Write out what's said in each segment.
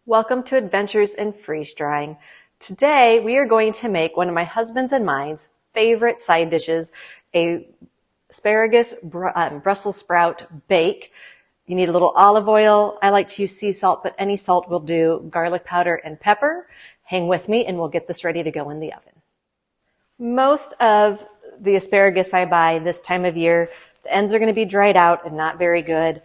Welcome to Adventures in Freeze Drying. Today we are going to make one of my husband's and mine's favorite side dishes, a asparagus Brussels sprout bake. You need a little olive oil. I like to use sea salt, but any salt will do. Garlic powder and pepper. Hang with me and we'll get this ready to go in the oven. Most of the asparagus I buy this time of year, the ends are going to be dried out and not very good.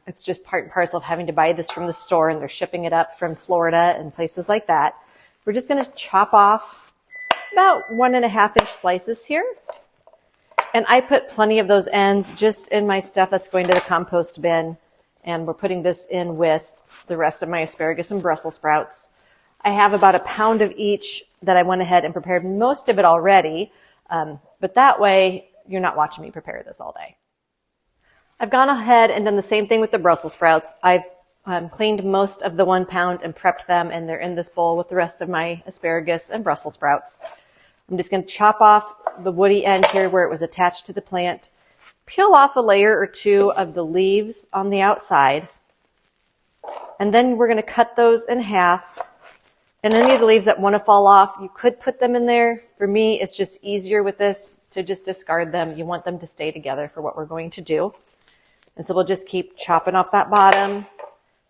It's just part and parcel of having to buy this from the store, and they're shipping it up from Florida and places like that. We're just going to chop off about 1.5 inch slices here. And I put plenty of those ends just in my stuff that's going to the compost bin. And we're putting this in with the rest of my asparagus and Brussels sprouts. I have about 1 pound of each that I went ahead and prepared most of it already. But that way you're not watching me prepare this all day. I've gone ahead and done the same thing with the Brussels sprouts. I've cleaned most of the 1 pound and prepped them, and they're in this bowl with the rest of my asparagus and Brussels sprouts. I'm just going to chop off the woody end here where it was attached to the plant, peel off a layer or two of the leaves on the outside, and then we're going to cut those in half. And any of the leaves that want to fall off, you could put them in there. For me, it's just easier with this to just discard them. You want them to stay together for what we're going to do. And so we'll just keep chopping off that bottom,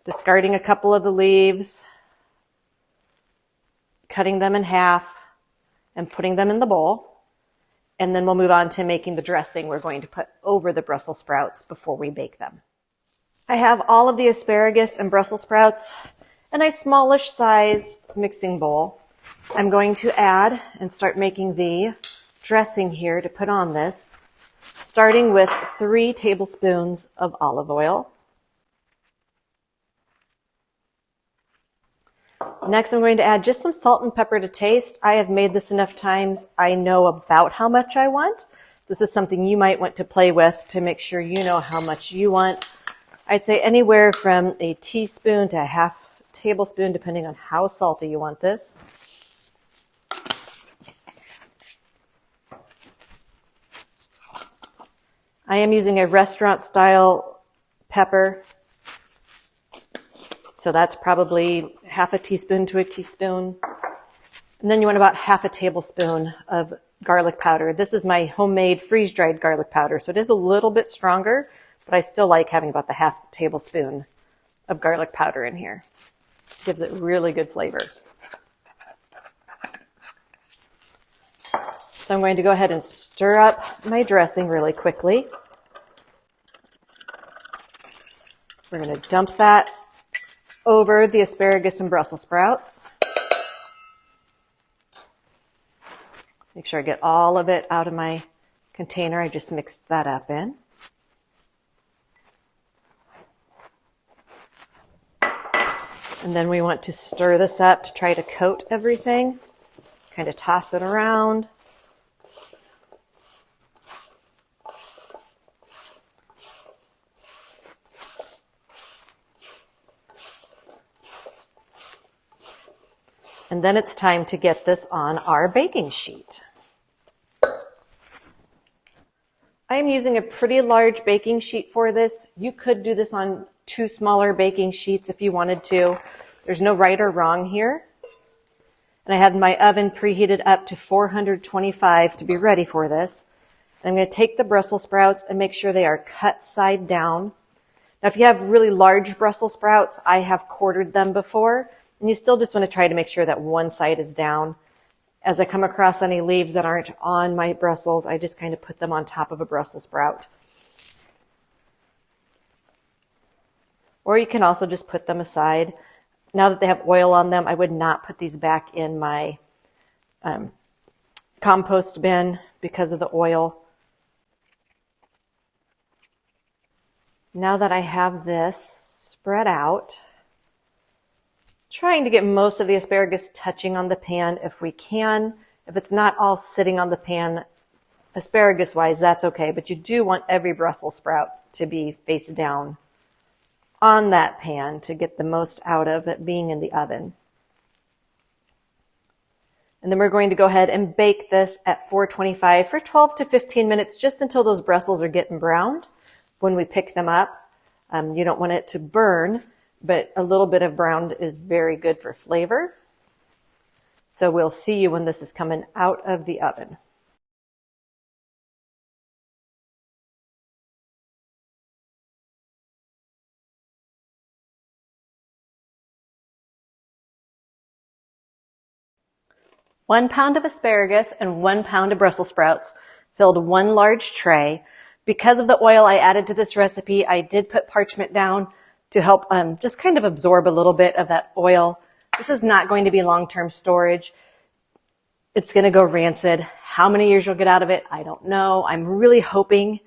discarding a couple of the leaves, cutting them in half, and putting them in the bowl. And then we'll move on to making the dressing we're going to put over the Brussels sprouts before we bake them. I have all of the asparagus and Brussels sprouts in a smallish size mixing bowl. I'm going to add and start making the dressing here to put on this, starting with 3 tablespoons of olive oil. Next, I'm going to add just some salt and pepper to taste. I have made this enough times. I know about how much I want. This is something you might want to play with to make sure you know how much you want. I'd say anywhere from a teaspoon to a half tablespoon, depending on how salty you want this. I am using a restaurant-style pepper, so that's probably half a teaspoon to a teaspoon. And then you want about half a tablespoon of garlic powder. This is my homemade freeze-dried garlic powder, so it is a little bit stronger, but I still like having about the half tablespoon of garlic powder in here. It gives it really good flavor. So I'm going to go ahead and stir up my dressing really quickly. We're going to dump that over the asparagus and Brussels sprouts. Make sure I get all of it out of my container I just mixed that up in. And then we want to stir this up to try to coat everything. Kind of toss it around. And then it's time to get this on our baking sheet. I am using a pretty large baking sheet for this. You could do this on 2 smaller baking sheets if you wanted to. There's no right or wrong here. And I had my oven preheated up to 425 to be ready for this. And I'm going to take the Brussels sprouts and make sure they are cut side down. Now, if you have really large Brussels sprouts, I have quartered them before. And you still just want to try to make sure that one side is down. As I come across any leaves that aren't on my Brussels, I just kind of put them on top of a Brussels sprout. Or you can also just put them aside. Now that they have oil on them, I would not put these back in my compost bin because of the oil. Now that I have this spread out, trying to get most of the asparagus touching on the pan if we can. If it's not all sitting on the pan asparagus-wise, that's okay. But you do want every Brussels sprout to be face down on that pan to get the most out of it being in the oven. And then we're going to go ahead and bake this at 425 for 12 to 15 minutes, just until those Brussels are getting browned when we pick them up. You don't want it to burn, but a little bit of browned is very good for flavor. So we'll see you when this is coming out of the oven. One pound of asparagus and 1 pound of Brussels sprouts filled one large tray. Because of the oil I added to this recipe, I did put parchment down to help just kind of absorb a little bit of that oil. This is not going to be long-term storage. It's going to go rancid. How many years you'll get out of it, I don't know. I'm really hoping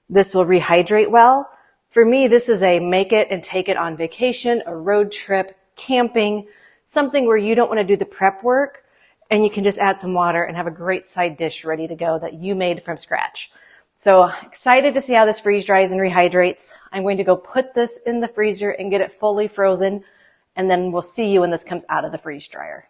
this will rehydrate well. For me, this is a make it and take it on vacation, a road trip, camping, something where you don't want to do the prep work and you can just add some water and have a great side dish ready to go that you made from scratch. So excited to see how this freeze dries and rehydrates. I'm going to go put this in the freezer and get it fully frozen, and then we'll see you when this comes out of the freeze dryer.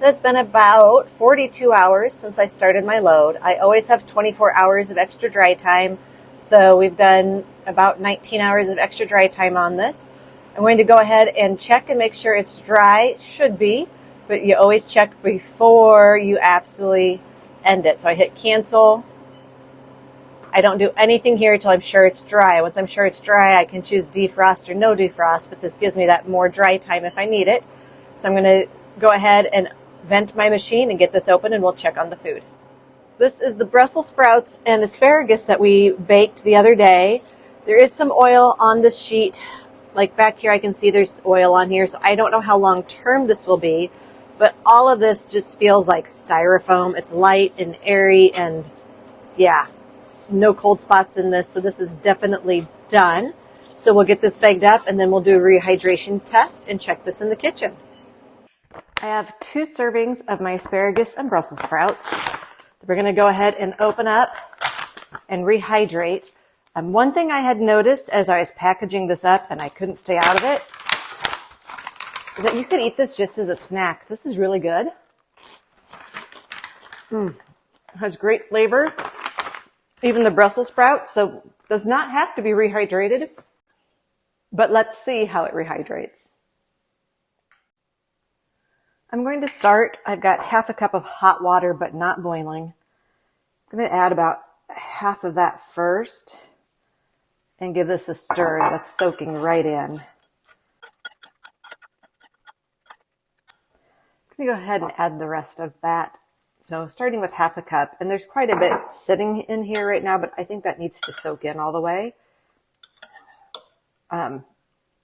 It has been about 42 hours since I started my load. I always have 24 hours of extra dry time, so we've done about 19 hours of extra dry time on this. I'm going to go ahead and check and make sure it's dry. It should be, but you always check before you absolutely end it. So I hit cancel. I don't do anything here until I'm sure it's dry. Once I'm sure it's dry, I can choose defrost or no defrost, but this gives me that more dry time if I need it. So I'm going to go ahead and vent my machine and get this open, and we'll check on the food. This is the Brussels sprouts and asparagus that we baked the other day. There is some oil on this sheet. Like back here, I can see there's oil on here, so I don't know how long term this will be, but all of this just feels like styrofoam. It's light and airy, and yeah, no cold spots in this, so this is definitely done. So we'll get this bagged up, and then we'll do a rehydration test and check this in the kitchen. I have 2 servings of my asparagus and Brussels sprouts. We're going to go ahead and open up and rehydrate. One thing I had noticed as I was packaging this up, and I couldn't stay out of it, is that you could eat this just as a snack. This is really good. It has great flavor. Even the Brussels sprouts, so does not have to be rehydrated. But let's see how it rehydrates. I'm going to start, I've got half a cup of hot water, but not boiling. I'm going to add about half of that first and give this a stir. That's soaking right in. I'm going to go ahead and add the rest of that. So starting with half a cup, and there's quite a bit sitting in here right now, but I think that needs to soak in all the way. And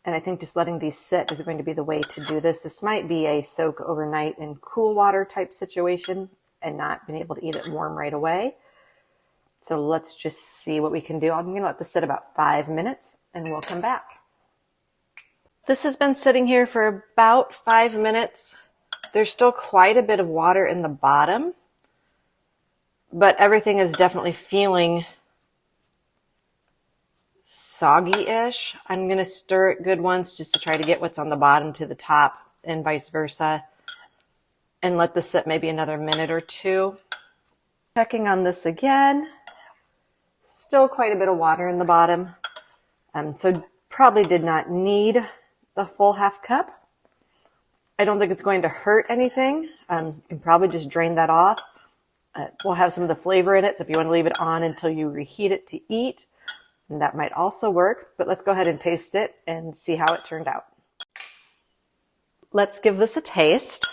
I think just letting these sit is going to be the way to do this. This might be a soak overnight in cool water type situation and not being able to eat it warm right away. So let's just see what we can do. I'm going to let this sit about 5 minutes and we'll come back. This has been sitting here for about 5 minutes. There's still quite a bit of water in the bottom, but everything is definitely feeling soggy-ish. I'm going to stir it good once just to try to get what's on the bottom to the top and vice versa, and let this sit maybe another minute or 2. Checking on this again. Still quite a bit of water in the bottom, so probably did not need the full half cup. I don't think it's going to hurt anything. You can probably just drain that off. We'll have some of the flavor in it, so if you want to leave it on until you reheat it to eat, and that might also work. But let's go ahead and taste it and see how it turned out. Let's give this a taste.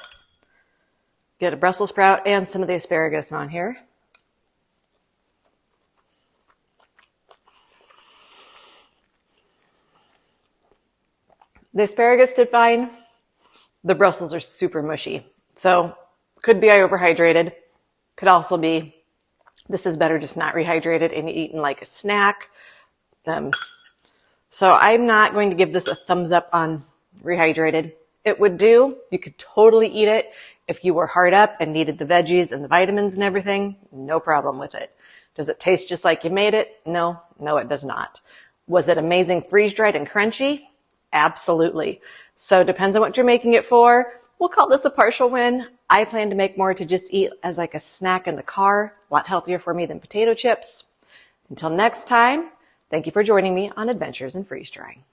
Get a Brussels sprout and some of the asparagus on here. The asparagus did fine. The Brussels are super mushy. So could be I overhydrated. Could also be this is better just not rehydrated and eaten like a snack. So I'm not going to give this a thumbs up on rehydrated. It would do. You could totally eat it if you were hard up and needed the veggies and the vitamins and everything. No problem with it. Does it taste just like you made it? No, it does not. Was it amazing freeze-dried and crunchy? Absolutely. So it depends on what you're making it for. We'll call this a partial win. I plan to make more to just eat as like a snack in the car. A lot healthier for me than potato chips. Until next time, thank you for joining me on Adventures in Freeze Drying.